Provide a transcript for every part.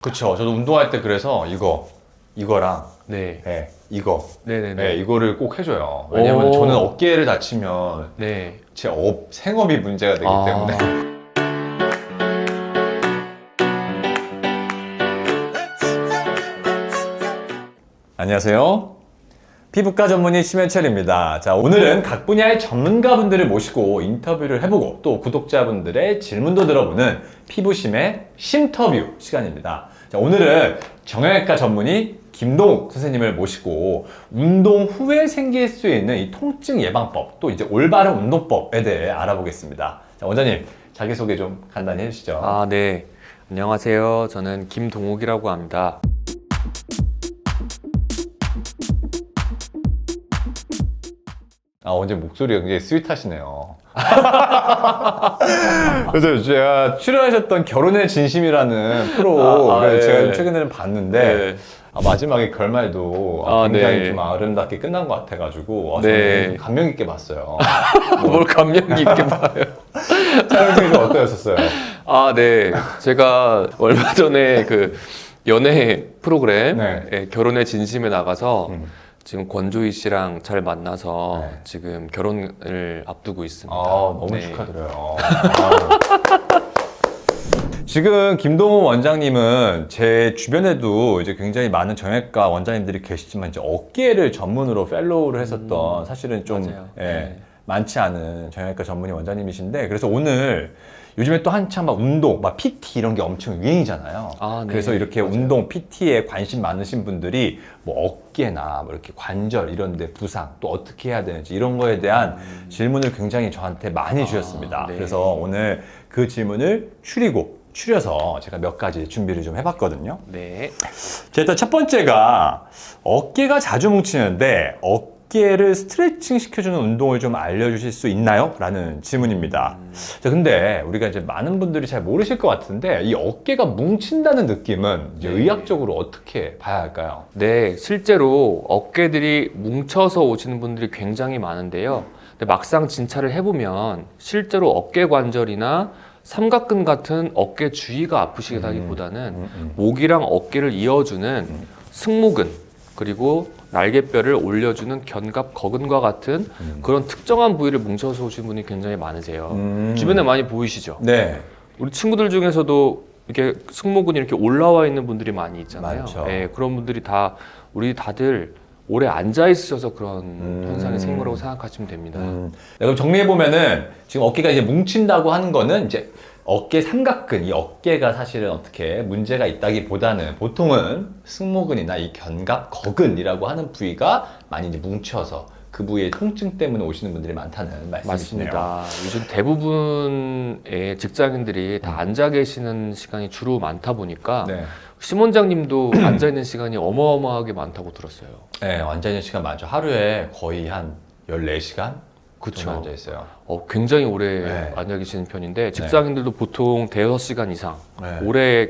그쵸. 저도 운동할 때 그래서 이거랑 네. 네, 이거 네네네. 네, 이거를 꼭 해줘요. 왜냐면 오. 저는 어깨를 다치면 네. 제 생업이 문제가 되기 때문에. 안녕하세요. 피부과 전문의 심현철입니다. 자, 오늘은 각 분야의 전문가분들을 모시고 인터뷰를 해보고 또 구독자분들의 질문도 들어보는 피부심의 심터뷰 시간입니다. 자, 오늘은 정형외과 전문의 김동욱 선생님을 모시고 운동 후에 생길 수 있는 이 통증 예방법, 또 이제 올바른 운동법에 대해 알아보겠습니다. 자, 원장님, 자기소개 좀 간단히 해주시죠. 네. 안녕하세요. 저는 김동욱이라고 합니다. 원장님 목소리가 굉장히 스윗하시네요. 그래서 제가 출연하셨던 결혼의 진심이라는 프로를 네. 제가 최근에는 봤는데 네. 마지막에 결말도 굉장히 네. 좀 아름답게 끝난 것 같아가지고 네. 저는 감명 깊게 봤어요. 뭘 감명 깊게 봐요. 촬영 중에 좀 어떠셨어요? 네. 제가 얼마 전에 그 연애 프로그램 네. 결혼의 진심에 나가서 지금 권조희 씨랑 잘 만나서 네. 지금 결혼을 앞두고 있습니다. 너무 네. 축하드려요. 지금 김동욱 원장님은 제 주변에도 이제 굉장히 많은 정형외과 원장님들이 계시지만 이제 어깨를 전문으로 펠로우를 했었던 사실은 좀 맞아요. 많지 않은 정형외과 전문의 원장님이신데, 그래서 오늘 요즘에 또 한참 막 운동, 막 PT 이런 게 엄청 유행이잖아요. 네. 그래서 이렇게 맞아요. 운동, PT에 관심 많으신 분들이 뭐 어깨나 뭐 이렇게 관절 이런 데 부상 또 어떻게 해야 되는지 이런 거에 대한 질문을 굉장히 저한테 많이 주셨습니다. 네. 그래서 오늘 그 질문을 추려서 제가 몇 가지 준비를 좀 해봤거든요. 네. 자, 일단 첫 번째가 어깨가 자주 뭉치는데 어깨를 스트레칭 시켜주는 운동을 좀 알려주실 수 있나요? 라는 질문입니다. 자, 근데 우리가 이제 많은 분들이 잘 모르실 것 같은데 이 어깨가 뭉친다는 느낌은 이제 의학적으로 어떻게 봐야 할까요? 네, 실제로 어깨들이 뭉쳐서 오시는 분들이 굉장히 많은데요. 근데 막상 진찰을 해보면 실제로 어깨 관절이나 삼각근 같은 어깨 주위가 아프시다기보다는 목이랑 어깨를 이어주는 승모근, 그리고 날개뼈를 올려주는 견갑 거근과 같은 그런 특정한 부위를 뭉쳐서 오신 분이 굉장히 많으세요. 주변에 많이 보이시죠? 네. 우리 친구들 중에서도 이렇게 승모근이 이렇게 올라와 있는 분들이 많이 있잖아요. 많죠. 네, 그런 분들이 우리 다들 오래 앉아 있으셔서 그런 현상이 생긴 거라고 생각하시면 됩니다. 그럼 정리해보면은 지금 어깨가 이제 뭉친다고 하는 거는 이제 어깨 삼각근, 이 어깨가 사실은 어떻게 문제가 있다기보다는 보통은 승모근이나 이 견갑 거근이라고 하는 부위가 많이 이제 뭉쳐서 그 부위의 통증 때문에 오시는 분들이 많다는 말씀이시네요. 맞습니다. 요즘 대부분의 직장인들이 다 앉아 계시는 시간이 주로 많다 보니까 네. 심 원장님도 앉아 있는 시간이 어마어마하게 많다고 들었어요. 네, 앉아있는 시간 많죠. 하루에 거의 한 14시간? 그쵸. 앉아있어요. 굉장히 오래 네. 앉아 계시는 편인데 직장인들도 보통 대여섯 시간 이상 네. 오래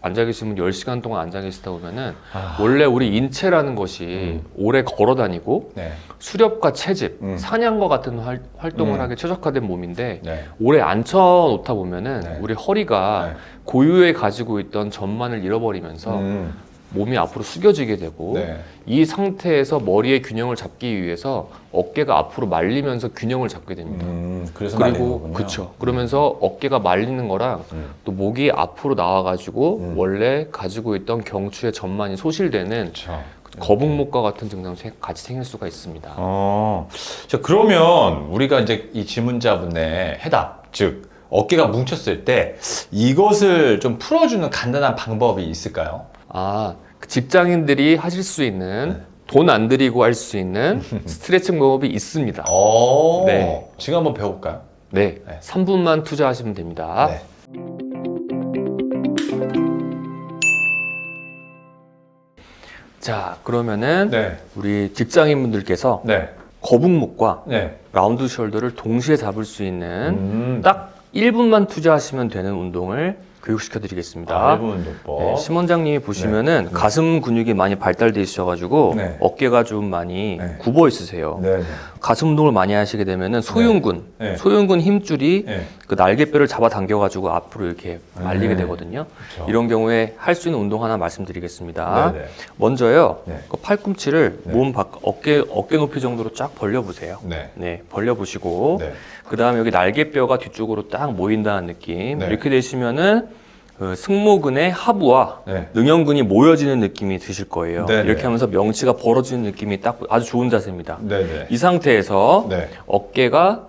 앉아 계시면 10시간 동안 앉아 계시다 보면은 아. 원래 우리 인체라는 것이 오래 걸어 다니고 네. 수렵과 채집, 사냥과 같은 활동을 하게 최적화된 몸인데 오래 앉혀 놓다 보면은 우리 허리가 고유에 가지고 있던 전만을 잃어버리면서 몸이 앞으로 숙여지게 되고 이 상태에서 머리의 균형을 잡기 위해서 어깨가 앞으로 말리면서 균형을 잡게 됩니다. 그래서 말리는 그리고 거군요. 그쵸. 그러면서 어깨가 말리는 거랑 또 목이 앞으로 나와가지고 원래 가지고 있던 경추의 전만이 소실되는 그쵸. 거북목과 같은 증상이 같이 생길 수가 있습니다. 자, 그러면 우리가 이제 이 질문자분의 해답, 즉 어깨가 뭉쳤을 때 이것을 좀 풀어주는 간단한 방법이 있을까요? 그 직장인들이 하실 수 있는 돈 안 들이고 할 수 있는 스트레칭 방법이 있습니다. 네. 지금 한번 배워볼까요? 네. 3분만 투자하시면 됩니다. 네. 자, 그러면은 네. 우리 직장인분들께서 네. 거북목과 네. 라운드 숄더를 동시에 잡을 수 있는 딱 1분만 투자하시면 되는 운동을 교육시켜 드리겠습니다. 1분 운동법. 네, 심 원장님이 보시면은 가슴 근육이 많이 발달돼 있으셔가지고 네. 어깨가 좀 많이 네. 굽어 있으세요. 네. 가슴 운동을 많이 하시게 되면은 소흉근, 네. 소흉근 힘줄이 네. 그 날개뼈를 잡아당겨가지고 앞으로 이렇게 말리게 네. 되거든요. 그쵸. 이런 경우에 할 수 있는 운동 하나 말씀드리겠습니다. 네네. 먼저요, 네. 그 팔꿈치를 네. 몸 어깨 높이 정도로 쫙 벌려보세요. 네. 네, 벌려보시고 네. 그 다음에 여기 날개뼈가 뒤쪽으로 딱 모인다는 느낌. 네. 이렇게 되시면은 그 승모근의 하부와 네. 능형근이 모여지는 느낌이 드실 거예요. 네네. 이렇게 하면서 명치가 벌어지는 느낌이 딱 아주 좋은 자세입니다. 네네. 이 상태에서 네. 어깨가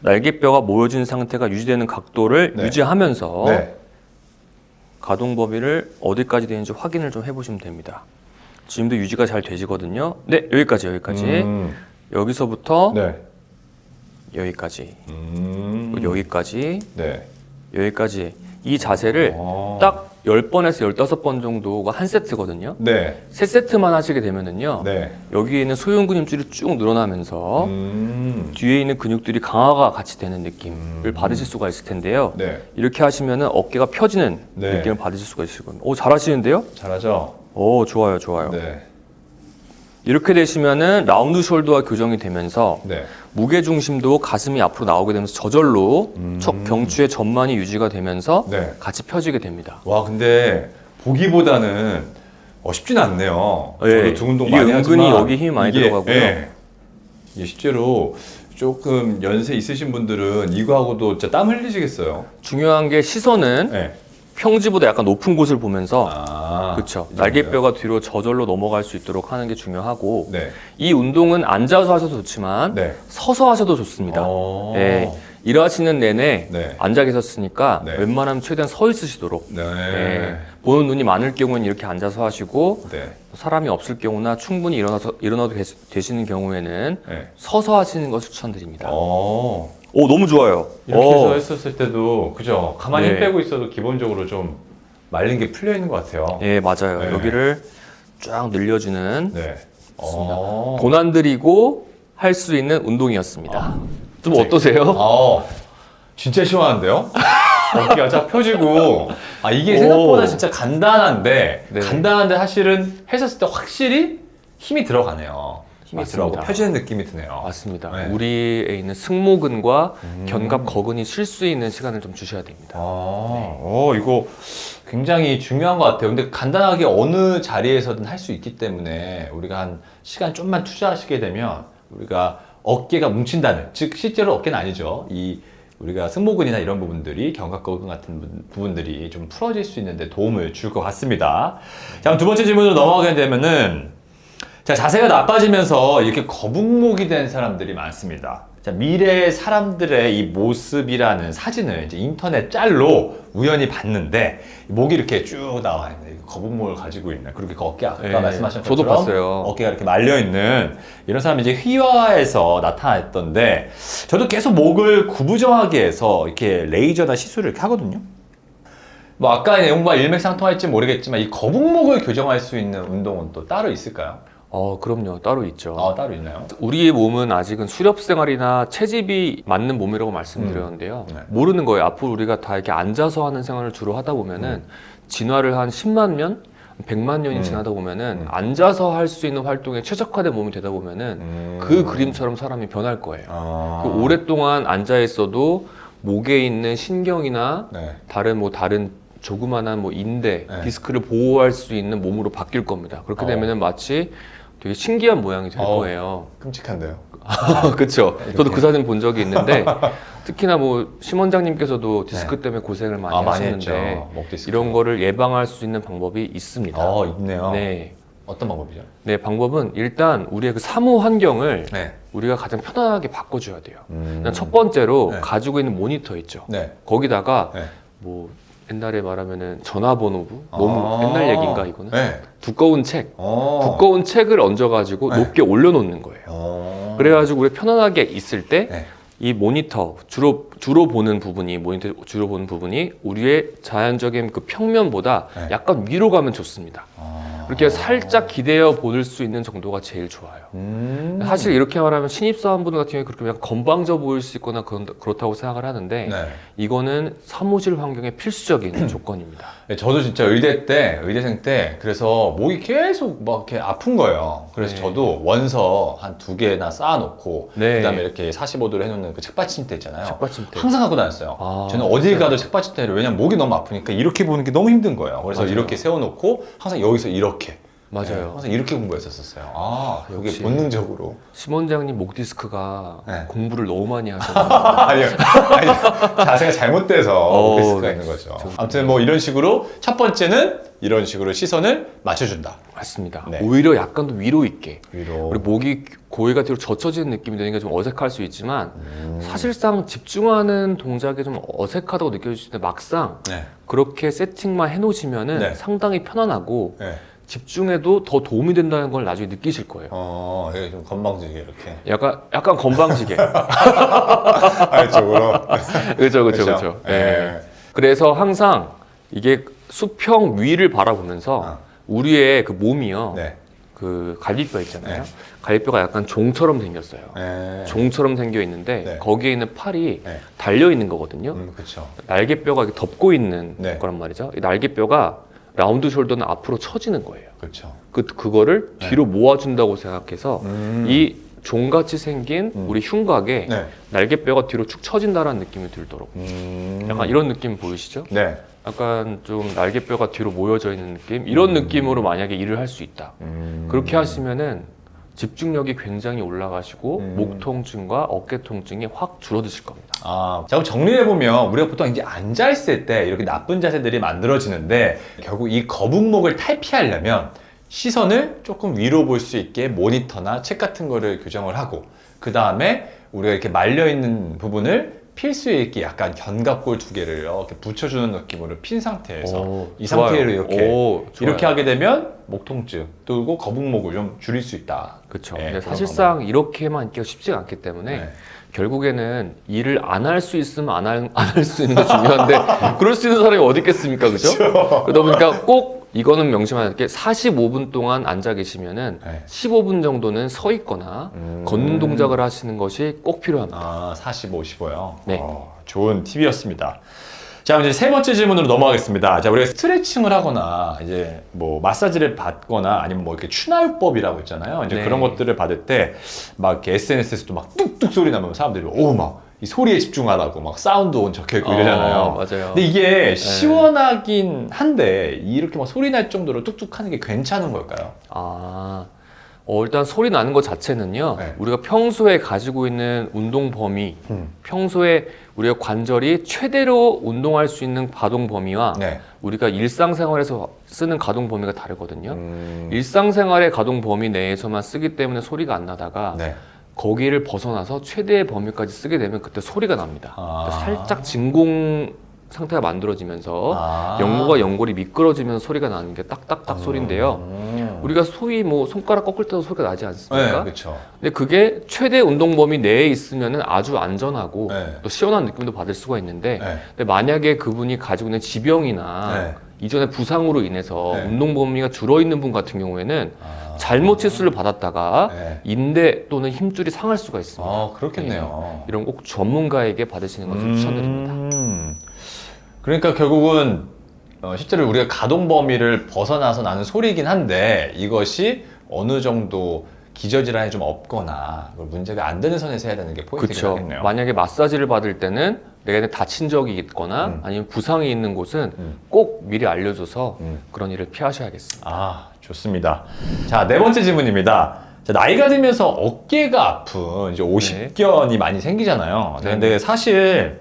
날개뼈가 모여진 상태가 유지되는 각도를 네. 유지하면서 네. 가동 범위를 어디까지 되는지 확인을 좀 해보시면 됩니다. 지금도 유지가 잘 되시거든요. 네, 여기까지. 여기서부터 네. 여기까지, 음. 여기까지, 네. 여기까지. 이 자세를 딱 10번에서 15번 정도가 한 세트거든요. 네. 3세트만 하시게 되면은요. 네. 여기에 있는 소형 근육줄이 쭉 늘어나면서 뒤에 있는 근육들이 강화가 같이 되는 느낌을 받으실 수가 있을 텐데요. 네. 이렇게 하시면은 어깨가 펴지는 네. 느낌을 받으실 수가 있으시거든요. 오, 잘하시는데요? 잘하죠? 오, 좋아요, 좋아요. 네. 이렇게 되시면은 라운드 숄더와 교정이 되면서 네. 무게 중심도 가슴이 앞으로 나오게 되면서 저절로 척 경추의 전만이 유지가 되면서 네. 같이 펴지게 됩니다. 와, 근데 보기보다는 쉽진 않네요. 예. 저도 등 운동 이게 많이 은근히 하지만 여기 힘이 많이 이게, 들어가고요. 예. 이게 실제로 조금 연세 있으신 분들은 이거하고도 진짜 땀 흘리시겠어요. 중요한 게 시선은 네. 평지보다 약간 높은 곳을 보면서 그렇죠. 이 날개뼈가 뒤로 저절로 넘어갈 수 있도록 하는 게 중요하고 네. 이 운동은 앉아서 하셔도 좋지만 네. 서서 하셔도 좋습니다. 네. 일하시는 내내 네. 앉아 계셨으니까 네. 웬만하면 최대한 서 있으시도록 네. 네. 보는 눈이 많을 경우는 이렇게 앉아서 하시고 네. 사람이 없을 경우나 충분히 일어나도 되시는 경우에는 네. 서서 하시는 것을 추천드립니다. 어. 오, 너무 좋아요. 이렇게 해서 했었을 때도 그죠. 가만히 네. 힘 빼고 있어도 기본적으로 좀 말린 게 풀려 있는 것 같아요. 네, 맞아요. 네. 여기를 쫙 늘려주는 네. 돈 안 들이고 할 수 있는 운동이었습니다. 좀 어떠세요? 진짜 시원한데요? 어깨가 쫙 펴지고 이게 생각보다 진짜 간단한데 네. 간단한데 사실은 하셨을 때 확실히 힘이 들어가네요. 힘이 맞습니다. 들어가고 펴지는 느낌이 드네요. 맞습니다. 네. 우리에 있는 승모근과 견갑 거근이 쉴 수 있는 시간을 좀 주셔야 됩니다. 이거 굉장히 중요한 것 같아요. 근데 간단하게 어느 자리에서든 할 수 있기 때문에 우리가 한 시간 좀만 투자하시게 되면 우리가 어깨가 뭉친다는, 즉 실제로 어깨는 아니죠. 우리가 승모근이나 이런 부분들이 견갑거근 같은 부분들이 좀 풀어질 수 있는데 도움을 줄 것 같습니다. 자, 그럼 두 번째 질문으로 넘어가게 되면은 자, 자세가 나빠지면서 이렇게 거북목이 된 사람들이 많습니다. 자, 미래의 사람들의 이 모습이라는 사진을 이제 인터넷 짤로 우연히 봤는데 목이 이렇게 쭉 나와 있는 거북목을 가지고 있는, 그렇게 어깨 아까 네, 말씀하신 저도 것처럼 봤어요. 어깨가 이렇게 말려 있는 이런 사람이 이제 휘화에서 나타났던데, 저도 계속 목을 구부정하게 해서 이렇게 레이저나 시술을 이렇게 하거든요. 뭐 아까의 내용과 일맥상통할지 모르겠지만 이 거북목을 교정할 수 있는 운동은 또 따로 있을까요? 그럼요. 따로 있죠. 따로 있나요? 우리의 몸은 아직은 수렵 생활이나 채집이 맞는 몸이라고 말씀드렸는데요. 네. 모르는 거예요. 앞으로 우리가 다 이렇게 앉아서 하는 생활을 주로 하다 보면은 진화를 한 10만 년, 100만 년이 지나다 보면은 앉아서 할 수 있는 활동에 최적화된 몸이 되다 보면은 그 그림처럼 사람이 변할 거예요. 그 오랫동안 앉아 있어도 목에 있는 신경이나 네. 다른 조그만한 인대, 네. 디스크를 보호할 수 있는 몸으로 바뀔 겁니다. 그렇게 되면은 마치 되게 신기한 모양이 될 거예요. 끔찍한데요. 그렇죠. 저도 그 사진 본 적이 있는데 특히나 심 원장님께서도 디스크 때문에 고생을 많이 하셨는데 했죠. 목 디스크. 이런 거를 예방할 수 있는 방법이 있습니다. 있네요. 네. 어떤 방법이죠? 네, 방법은 일단 우리의 그 사무 환경을 네. 우리가 가장 편안하게 바꿔줘야 돼요. 일단 첫 번째로 네. 가지고 있는 모니터 있죠. 네. 거기다가 네. 옛날에 말하면은 전화번호부, 너무 옛날 얘기인가 이거는? 네. 두꺼운 책, 두꺼운 책을 얹어가지고 네. 높게 올려놓는 거예요. 그래가지고 우리 편안하게 있을 때 네. 이 모니터 주로 보는 부분이 우리의 자연적인 그 평면보다 네. 약간 위로 가면 좋습니다. 이렇게 살짝 기대어 볼 수 있는 정도가 제일 좋아요. 사실 이렇게 말하면 신입사원분들 같은 경우에 그렇게 그냥 건방져 보일 수 있거나 그렇다고 생각을 하는데 네. 이거는 사무실 환경의 필수적인 조건입니다. 저도 진짜 의대생 때 그래서 목이 계속 막 이렇게 아픈 거예요. 그래서 네. 저도 원서 한 2개나 쌓아놓고 네. 그다음에 이렇게 45도로 해놓는 그 책받침대 있잖아요. 책받침대. 항상 갖고 다녔어요. 아, 저는 어딜 가도 책받침대를, 왜냐면 목이 너무 아프니까 이렇게 보는 게 너무 힘든 거예요. 그래서 맞아요. 이렇게 세워놓고 항상 여기서 이렇게. 맞아요. 네, 항상 이렇게 공부했었어요. 아, 그게 역시. 본능적으로. 심 원장님 목 디스크가 네. 공부를 너무 많이 하셨나요? 아니요. 자세가 잘못돼서 오피스가 있는 거죠. 저- 아무튼 뭐 이런 식으로 첫 번째는 이런 식으로 시선을 맞춰준다. 맞습니다. 네. 오히려 약간 더 위로 있게. 위로. 우리 목이 고위가 뒤로 젖혀지는 느낌이 드니까 좀 어색할 수 있지만 사실상 집중하는 동작이 좀 어색하다고 느껴질 수 있는데 막상 네. 그렇게 세팅만 해놓으시면은 네. 상당히 편안하고 네. 집중에도 더 도움이 된다는 걸 나중에 느끼실 거예요. 이게 좀 건방지게 이렇게. 약간 건방지게. 아래쪽으로. 그렇죠. 네. 그래서 항상 이게 수평 위를 바라보면서 어. 우리의 그 몸이요. 네. 그 갈비뼈 있잖아요. 네. 갈비뼈가 약간 종처럼 생겼어요. 네. 종처럼 생겨 있는데 네. 거기에 있는 팔이 네. 달려 있는 거거든요. 그렇죠. 날개뼈가 이렇게 덮고 있는 네. 거란 말이죠. 이 날개뼈가 라운드 숄더는 앞으로 처지는 거예요. 그렇죠. 그거를 네. 뒤로 모아준다고 생각해서 이 종같이 생긴 우리 흉곽에 네. 날개뼈가 뒤로 축 처진다라는 느낌이 들도록 약간 이런 느낌 보이시죠? 네. 약간 좀 날개뼈가 뒤로 모여져 있는 느낌? 이런 느낌으로 만약에 일을 할 수 있다. 그렇게 하시면은 집중력이 굉장히 올라가시고 목 통증과 어깨 통증이 확 줄어드실 겁니다. 자, 그럼 정리해보면 우리가 보통 이제 앉아있을 때 이렇게 나쁜 자세들이 만들어지는데 결국 이 거북목을 탈피하려면 시선을 조금 위로 볼 수 있게 모니터나 책 같은 거를 교정을 하고 그 다음에 우리가 이렇게 말려있는 부분을 필 수 있게 약간 견갑골 2개를 이렇게 붙여주는 느낌으로 핀 상태에서 이 상태로 이렇게 하게 되면 목 통증 그리고 거북목을 좀 줄일 수 있다. 그렇죠. 네, 근데 그런 사실상 이렇게만 있기가 쉽지가 않기 때문에 네. 결국에는 일을 안 할 수 있으면 안 할 수 있는 게 중요한데 그럴 수 있는 사람이 어디 있겠습니까, 그죠? 그러다 보니까 꼭 이거는 명심해야 될 게 45분 동안 앉아 계시면은 네. 15분 정도는 서 있거나 걷는 동작을 하시는 것이 꼭 필요합니다. 45, 15요? 네. 좋은 팁이었습니다. 자, 이제 세 번째 질문으로 넘어가겠습니다. 자, 우리가 스트레칭을 하거나, 이제 뭐, 마사지를 받거나, 아니면 뭐, 이렇게 추나요법이라고 있잖아요. 이제 네. 그런 것들을 받을 때, 막 이렇게 SNS에서도 막 뚝뚝 소리 나면 사람들이, 이 소리에 집중하라고 막 사운드 온 적혀있고 이러잖아요. 맞아요. 근데 이게 시원하긴 한데, 이렇게 막 소리 날 정도로 뚝뚝 하는 게 괜찮은 걸까요? 일단 소리 나는 것 자체는요. 네. 우리가 평소에 가지고 있는 운동 범위, 평소에 우리가 관절이 최대로 운동할 수 있는 가동 범위와 네. 우리가 일상생활에서 쓰는 가동 범위가 다르거든요. 일상생활의 가동 범위 내에서만 쓰기 때문에 소리가 안 나다가 네. 거기를 벗어나서 최대의 범위까지 쓰게 되면 그때 소리가 납니다. 그러니까 살짝 진공 상태가 만들어지면서 연골과 연골이 미끄러지면서 소리가 나는 게 딱딱딱 소리인데요. 우리가 소위 뭐 손가락 꺾을 때도 소리가 나지 않습니까? 네, 그렇죠. 근데 그게 최대 운동 범위 내에 있으면 아주 안전하고 네. 또 시원한 느낌도 받을 수가 있는데 네. 근데 만약에 그분이 가지고 있는 지병이나 네. 이전의 부상으로 인해서 네. 운동 범위가 줄어 있는 분 같은 경우에는 잘못 치수를 받았다가 네. 인대 또는 힘줄이 상할 수가 있습니다. 그렇겠네요. 이런 꼭 전문가에게 받으시는 것을 추천드립니다. 그러니까 결국은 실제로 우리가 가동 범위를 벗어나서 나는 소리이긴 한데 이것이 어느 정도 기저질환이 좀 없거나 문제가 안 되는 선에서 해야 되는 게 포인트긴 그렇죠. 하겠네요. 만약에 마사지를 받을 때는 내가 다친 적이 있거나 아니면 부상이 있는 곳은 꼭 미리 알려줘서 그런 일을 피하셔야겠습니다. 좋습니다. 자, 네 번째 질문입니다. 자, 나이가 들면서 어깨가 아픈 이제 오십견이 많이 생기잖아요. 네. 근데 사실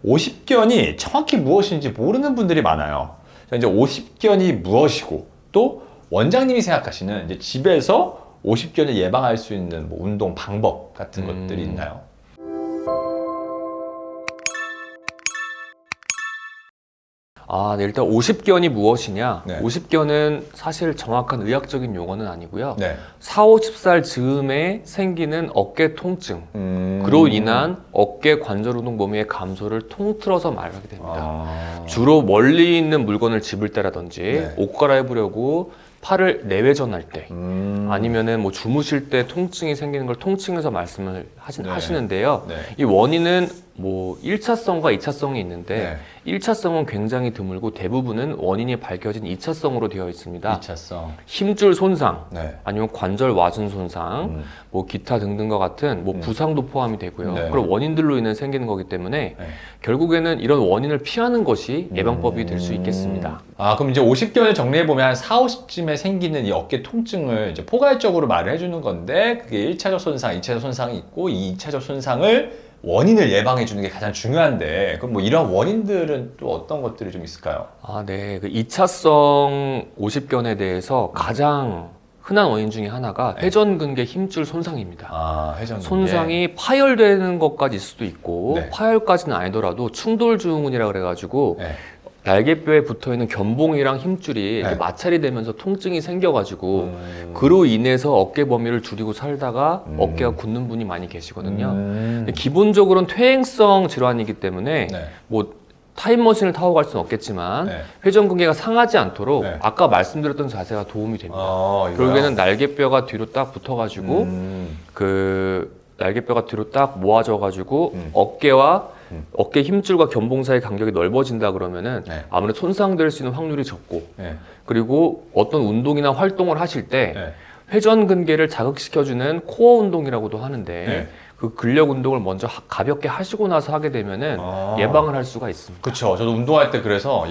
오십견이 정확히 무엇인지 모르는 분들이 많아요. 자, 이제 오십견이 무엇이고 또 원장님이 생각하시는 이제 집에서 오십견을 예방할 수 있는 뭐 운동 방법 같은 것들이 있나요? 네, 일단 오십견이 무엇이냐? 네. 오십견은 사실 정확한 의학적인 용어는 아니고요. 네. 40, 50살 즈음에 생기는 어깨 통증, 그로 인한 어깨 관절 운동 범위의 감소를 통틀어서 말하게 됩니다. 주로 멀리 있는 물건을 집을 때라든지 네. 옷 갈아입으려고 팔을 내외전할 때 아니면은 뭐 주무실 때 통증이 생기는 걸 통증에서 말씀을 하시는데요. 네. 이 원인은 뭐 1차성과 2차성이 있는데 네. 1차성은 굉장히 드물고 대부분은 원인이 밝혀진 2차성으로 되어 있습니다. 2차성. 힘줄 손상, 네. 아니면 관절 와순 손상, 뭐 기타 등등과 같은 뭐 부상도 포함이 되고요. 네. 그런 원인들로 인해 생기는 거기 때문에 네. 결국에는 이런 원인을 피하는 것이 예방법이 될 수 있겠습니다. 아, 그럼 이제 50견을 정리해보면 한 4, 50쯤에 생기는 이 어깨 통증을 이제 포괄적으로 말을 해주는 건데, 그게 1차적 손상, 2차적 손상이 있고, 이 2차적 손상을 원인을 예방해주는 게 가장 중요한데, 그럼 뭐 이런 원인들은 또 어떤 것들이 좀 있을까요? 아, 네. 그 2차성 50견에 대해서 가장 흔한 원인 중에 하나가 네. 회전근개 힘줄 손상입니다. 아, 회전근개. 손상이 파열되는 것까지 있을 수도 있고 네. 파열까지는 아니더라도 충돌증후군이라 그래가지고 네. 날개뼈에 붙어있는 견봉이랑 힘줄이 이렇게 네. 마찰이 되면서 통증이 생겨가지고 그로 인해서 어깨 범위를 줄이고 살다가 어깨가 굳는 분이 많이 계시거든요. 근데 기본적으로는 퇴행성 질환이기 때문에 네. 뭐 타임머신을 타고 갈 수는 없겠지만 네. 회전근개가 상하지 않도록 네. 아까 말씀드렸던 자세가 도움이 됩니다. 결국에는 날개뼈가 뒤로 딱 붙어가지고 그 날개뼈가 뒤로 딱 모아져가지고 어깨와 어깨 힘줄과 견봉 사이 간격이 넓어진다 그러면은 네. 아무래도 손상될 수 있는 확률이 적고 네. 그리고 어떤 운동이나 활동을 하실 때 네. 회전근개를 자극시켜주는 코어 운동이라고도 하는데 네. 그 근력 운동을 먼저 가볍게 하시고 나서 하게 되면은 예방을 할 수가 있습니다. 그쵸. 저도 운동할 때 그래서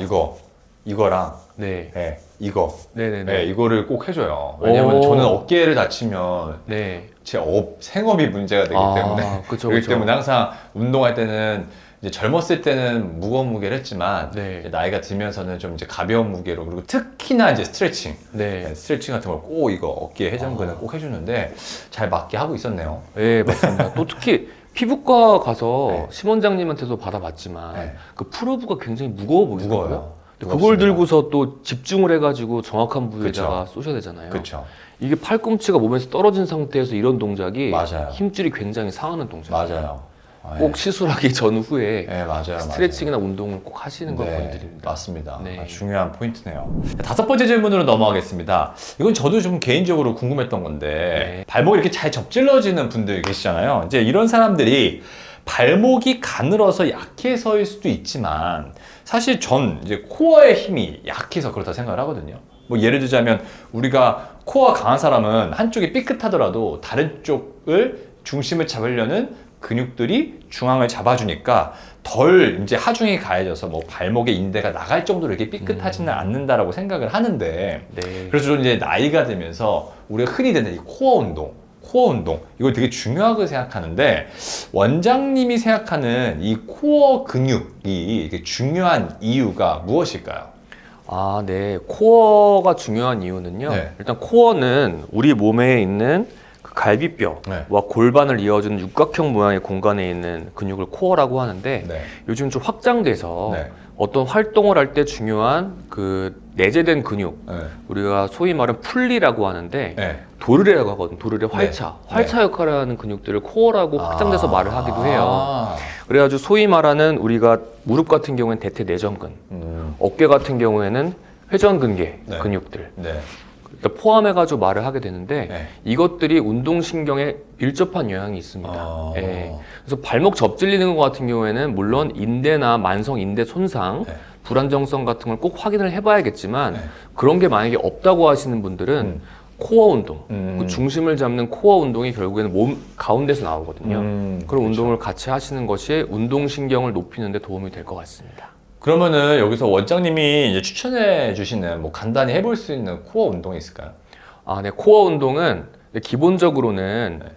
이거랑 네. 네, 이거. 네네네. 네, 이거를 꼭 해줘요. 왜냐면 오. 저는 어깨를 다치면 네. 제 생업이 문제가 되기 때문에 그쵸, 그렇기 그쵸. 때문에 항상 운동할 때는 이제 젊었을 때는 무거운 무게를 했지만 네. 이제 나이가 들면서는 좀 이제 가벼운 무게로 그리고 특히나 이제 스트레칭 네. 스트레칭 같은 걸 꼭 이거 어깨 회전근을 꼭 해주는데 잘 맞게 하고 있었네요. 네, 맞습니다. 또 특히 피부과 가서 네. 심원장님한테도 받아봤지만 네. 그 프로브가 굉장히 무거워 보이더라고요. 무거워요. 근데 그걸 무겁습니다. 들고서 또 집중을 해가지고 정확한 부위에다가 쏘셔야 되잖아요. 그렇죠. 이게 팔꿈치가 몸에서 떨어진 상태에서 이런 동작이 맞아요. 힘줄이 굉장히 상하는 동작이에요. 맞아요. 아, 꼭 시술하기 전후에 네, 맞아요. 스트레칭이나 운동을 꼭 하시는 걸 권해드립니다. 맞습니다. 네. 아, 중요한 포인트네요. 다섯 번째 질문으로 넘어가겠습니다. 이건 저도 좀 개인적으로 궁금했던 건데 네. 발목이 이렇게 잘 접질러지는 분들 계시잖아요. 이제 이런 사람들이 발목이 가늘어서 약해서일 수도 있지만 사실 전 이제 코어의 힘이 약해서 그렇다 생각을 하거든요. 뭐 예를 들자면 우리가 코어가 강한 사람은 한쪽이 삐끗하더라도 다른 쪽을 중심을 잡으려는 근육들이 중앙을 잡아주니까 덜 이제 하중이 가해져서 뭐 발목의 인대가 나갈 정도로 이렇게 삐끗하지는 않는다라고 생각을 하는데 네. 그래서 저는 이제 나이가 들면서 우리가 흔히 듣는 이 코어 운동 이걸 되게 중요하게 생각하는데 원장님이 생각하는 이 코어 근육이 이렇게 중요한 이유가 무엇일까요? 아, 네. 코어가 중요한 이유는요. 네. 일단 코어는 우리 몸에 있는 그 갈비뼈와 네. 골반을 이어주는 육각형 모양의 공간에 있는 근육을 코어라고 하는데 네. 요즘 좀 확장돼서 네. 어떤 활동을 할 때 중요한 그 내재된 근육 네. 우리가 소위 말하는 풀리라고 하는데 네. 도르래라고 하거든요. 도르래 활차. 네. 활차 역할을 하는 근육들을 코어라고 확장돼서 말을 하기도 해요. 아. 그래가지고 소위 말하는 우리가 무릎 같은 경우에는 대퇴내전근, 어깨 같은 경우에는 회전근개 네. 근육들 네. 그러니까 포함해가지고 말을 하게 되는데 네. 이것들이 운동신경에 밀접한 영향이 있습니다. 아. 예. 그래서 발목 접질리는 것 같은 경우에는 물론 인대나 만성 인대 손상, 네. 불안정성 같은 걸 꼭 확인을 해봐야겠지만 네. 그런 게 만약에 없다고 하시는 분들은 코어 운동, 그 중심을 잡는 코어 운동이 결국에는 몸 가운데서 나오거든요. 그런 그렇죠. 운동을 같이 하시는 것이 운동신경을 높이는 데 도움이 될 것 같습니다. 그러면은 여기서 원장님이 이제 추천해 주시는 뭐 간단히 해볼 수 있는 코어 운동이 있을까요? 아, 네. 코어 운동은 기본적으로는 네.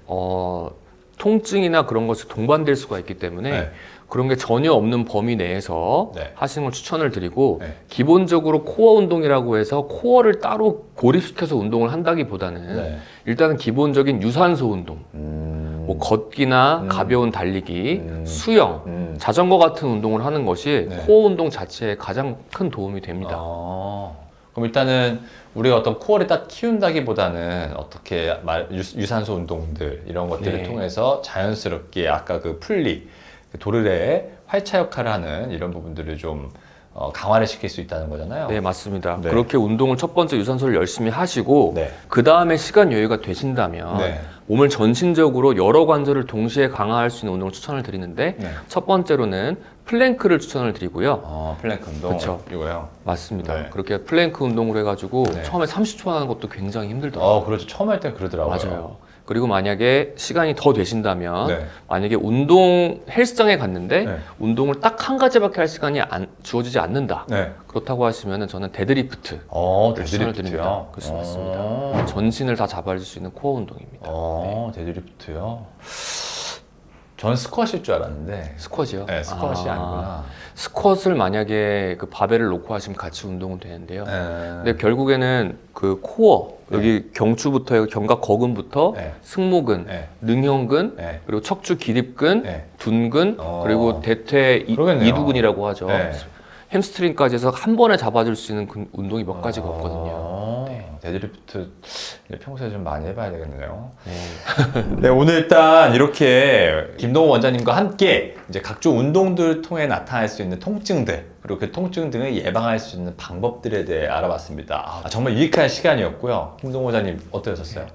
통증이나 그런 것이 동반될 수가 있기 때문에 네. 그런 게 전혀 없는 범위 내에서 네. 하시는 걸 추천을 드리고 네. 기본적으로 코어 운동이라고 해서 코어를 따로 고립시켜서 운동을 한다기보다는 네. 일단은 기본적인 유산소 운동, 뭐 걷기나 가벼운 달리기, 수영, 자전거 같은 운동을 하는 것이 네. 코어 운동 자체에 가장 큰 도움이 됩니다. 아, 그럼 일단은 우리가 어떤 코어를 딱 키운다기보다는 어떻게 유산소 운동들 이런 것들을 네. 통해서 자연스럽게 아까 그 풀리, 그 도르래의 활차 역할을 하는 이런 부분들을 좀 강화를 시킬 수 있다는 거잖아요. 네, 맞습니다. 네. 그렇게 운동을 첫 번째 유산소를 열심히 하시고 네. 그 다음에 시간 여유가 되신다면 네. 몸을 전신적으로 여러 관절을 동시에 강화할 수 있는 운동을 추천을 드리는데 네. 첫 번째로는 플랭크를 추천을 드리고요. 플랭크 운동. 그쵸. 이거요. 맞습니다. 네. 그렇게 플랭크 운동을 해가지고 네. 처음에 30초 하는 것도 굉장히 힘들더라고요. 그렇죠. 처음 할 때 그러더라고요. 맞아요. 그리고 만약에 시간이 더 되신다면 네. 만약에 운동 헬스장에 갔는데 네. 운동을 딱 한 가지밖에 할 시간이 주어지지 않는다. 네. 그렇다고 하시면 저는 데드리프트 추천을 드립니다. 그렇습니다. 전신을 다 잡아줄 수 있는 코어 운동입니다. 데드리프트요? 전 스쿼트일 줄 알았는데. 스쿼트요? 네, 스쿼트이 아니구나. 스쿼트를 만약에 그 바벨을 놓고 하시면 같이 운동은 되는데요. 네. 근데 결국에는 그 코어 여기 경추부터 견갑 거근부터 네. 승모근, 네. 능형근, 네. 그리고 척추 기립근, 네. 둔근, 그리고 대퇴 그러겠네요. 이두근이라고 하죠. 네. 햄스트링까지 해서 한 번에 잡아줄 수 있는 운동이 몇 가지가 없거든요. 데드리프트 평소에 좀 많이 해봐야 되겠네요. 네. 네, 오늘 일단 이렇게 김동호 원장님과 함께 이제 각종 운동들을 통해 나타날 수 있는 통증들, 그리고 그 통증 등을 예방할 수 있는 방법들에 대해 알아봤습니다. 정말 유익한 시간이었고요. 김동호 원장님 어떠셨어요?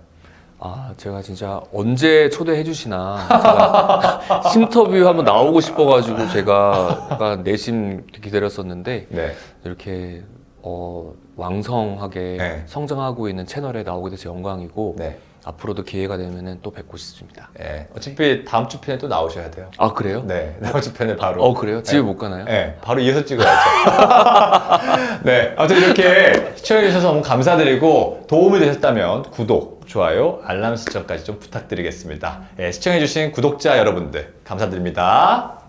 제가 진짜 언제 초대해 주시나 제가 심터뷰 한번 나오고 싶어가지고 제가 약간 내심 기다렸었는데 네. 이렇게 왕성하게 네. 성장하고 있는 채널에 나오게 돼서 영광이고 네. 앞으로도 기회가 되면 또 뵙고 싶습니다. 네. 어차피 다음 주 편에 또 나오셔야 돼요. 아 그래요? 네. 다음 주 편에 바로. 그래요? 집에 못 가나요? 네, 바로 이어서 찍어야죠. 네, 아무튼 이렇게 시청해주셔서 너무 감사드리고 도움이 되셨다면 구독, 좋아요, 알람 설정까지 좀 부탁드리겠습니다. 네, 시청해주신 구독자 여러분들 감사드립니다.